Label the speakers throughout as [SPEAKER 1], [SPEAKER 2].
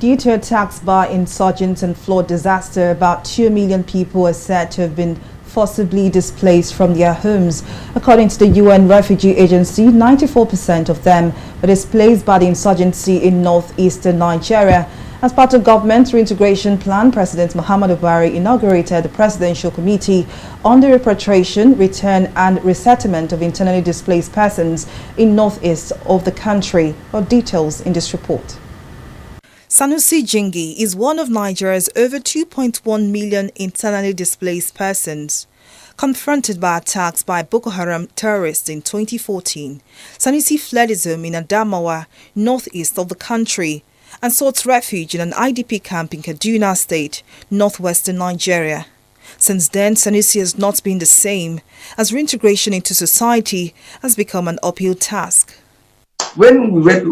[SPEAKER 1] Due to attacks by insurgents and flood disaster, about 2 million people are said to have been forcibly displaced from their homes. According to the UN Refugee Agency, 94% of them were displaced by the insurgency in northeastern Nigeria. As part of government's reintegration plan, President Muhammadu Buhari inaugurated the Presidential Committee on the Repatriation, Return and Resettlement of Internally Displaced Persons in northeast of the country. For details in this report. Sanusi Jingi is one of Nigeria's over 2.1 million internally displaced persons. Confronted by attacks by Boko Haram terrorists in 2014, Sanusi fled his home in Adamawa, northeast of the country, and sought refuge in an IDP camp in Kaduna State, northwestern Nigeria. Since then, Sanusi has not been the same, as reintegration into society has become an uphill task.
[SPEAKER 2] When we went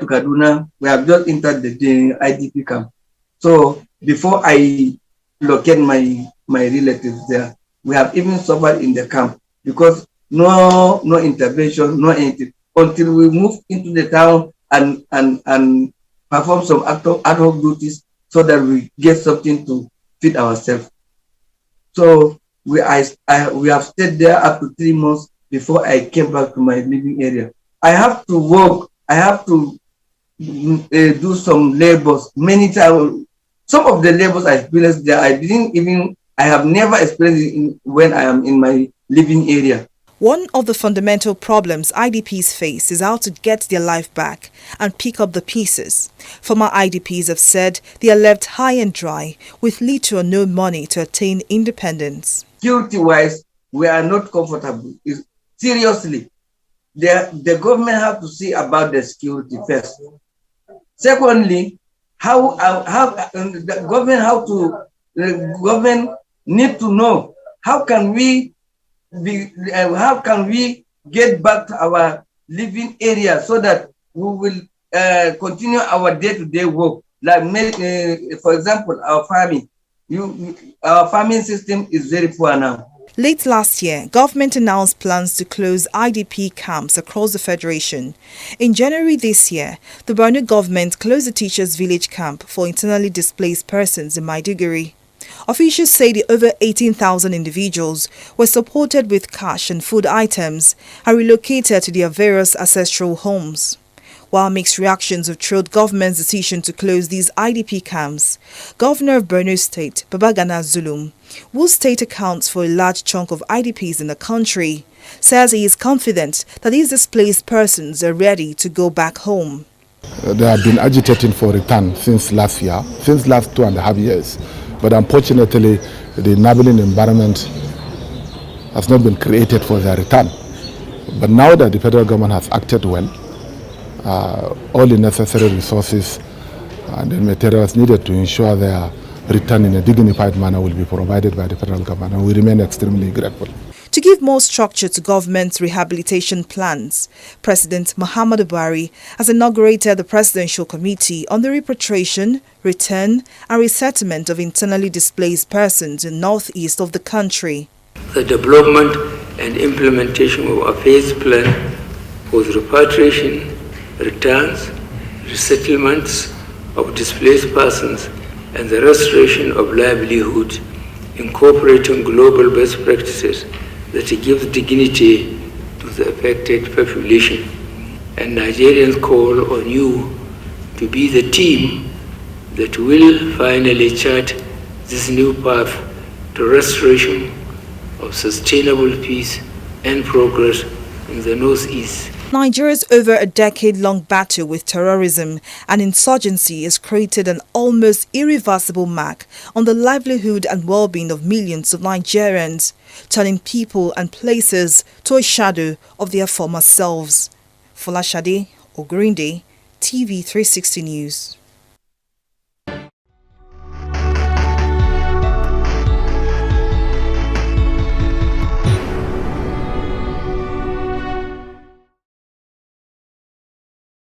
[SPEAKER 2] to Kaduna, we have just entered the IDP camp. So before I locate my relatives there, we have even suffered in the camp because no intervention, no anything, until we move into the town and perform some ad hoc duties so that we get something to feed ourselves. So we have stayed there up to 3 months before I came back to my living area. I have to work. I have to do some labors many times. Some of the labors I experienced there, I have never experienced when I am in my living area.
[SPEAKER 1] One of the fundamental problems IDPs face is how to get their life back and pick up the pieces. Former IDPs have said they are left high and dry with little or no money to attain independence.
[SPEAKER 2] Security-wise, we are not comfortable. Seriously. The government have to see about the security first. Secondly, the government need to know how can we get back to our living area so that we will continue our day-to-day work. Like, for example, our farming. Our farming system is very poor now.
[SPEAKER 1] Late last year, government announced plans to close IDP camps across the Federation. In January this year, the Borno government closed the Teachers Village camp for internally displaced persons in Maiduguri. Officials say the over 18,000 individuals were supported with cash and food items and relocated to their various ancestral homes. While mixed reactions have trailed government's decision to close these IDP camps, Governor of Borno State, Babagana Zulum, whose state accounts for a large chunk of IDPs in the country, says he is confident that these displaced persons are ready to go back home.
[SPEAKER 3] They have been agitating for return since last 2.5 years. But unfortunately, the enabling environment has not been created for their return. But now that the federal government has acted well, all the necessary resources and the materials needed to ensure their return in a dignified manner will be provided by the federal government, and we remain extremely grateful.
[SPEAKER 1] To give more structure to government's rehabilitation plans, President Muhammadu Buhari has inaugurated the Presidential Committee on the Repatriation, Return and Resettlement of Internally Displaced Persons in northeast of the country.
[SPEAKER 4] The development and implementation of a phased plan for the repatriation, returns, resettlements of displaced persons and the restoration of livelihood, incorporating global best practices that give dignity to the affected population. And Nigerians call on you to be the team that will finally chart this new path to restoration of sustainable peace and progress in the Northeast.
[SPEAKER 1] Nigeria's over a decade-long battle with terrorism and insurgency has created an almost irreversible mark on the livelihood and well-being of millions of Nigerians, turning people and places to a shadow of their former selves. Folashade Ogurinde, TV 360 News.